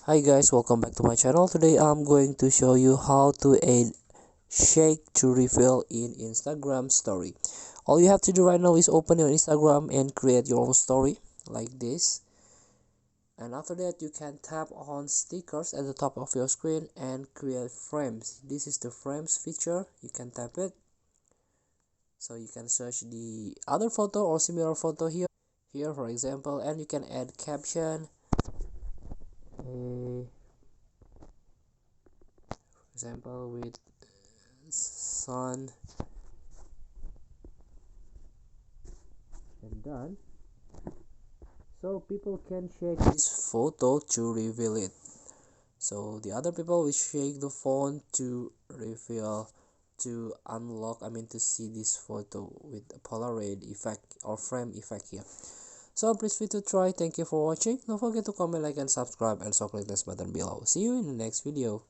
Hi guys, welcome back to my channel. Today I'm going to show you how to add shake to reveal in Instagram story. All you have to do right now is open your Instagram and create your own story like this. And after that you can tap on stickers at the top of your screen and create frames. This is the frames feature. You can tap it. So you can search the other photo or similar photo here for example, and you can add caption. Example with sun and done, so people can shake this photo to reveal it, so the other people will shake the phone to reveal, to unlock, to see this photo with a polaroid effect or frame effect here. So please feel to try. Thank you for watching. Don't forget to comment, like and subscribe, and so click this button below. See you in the next video.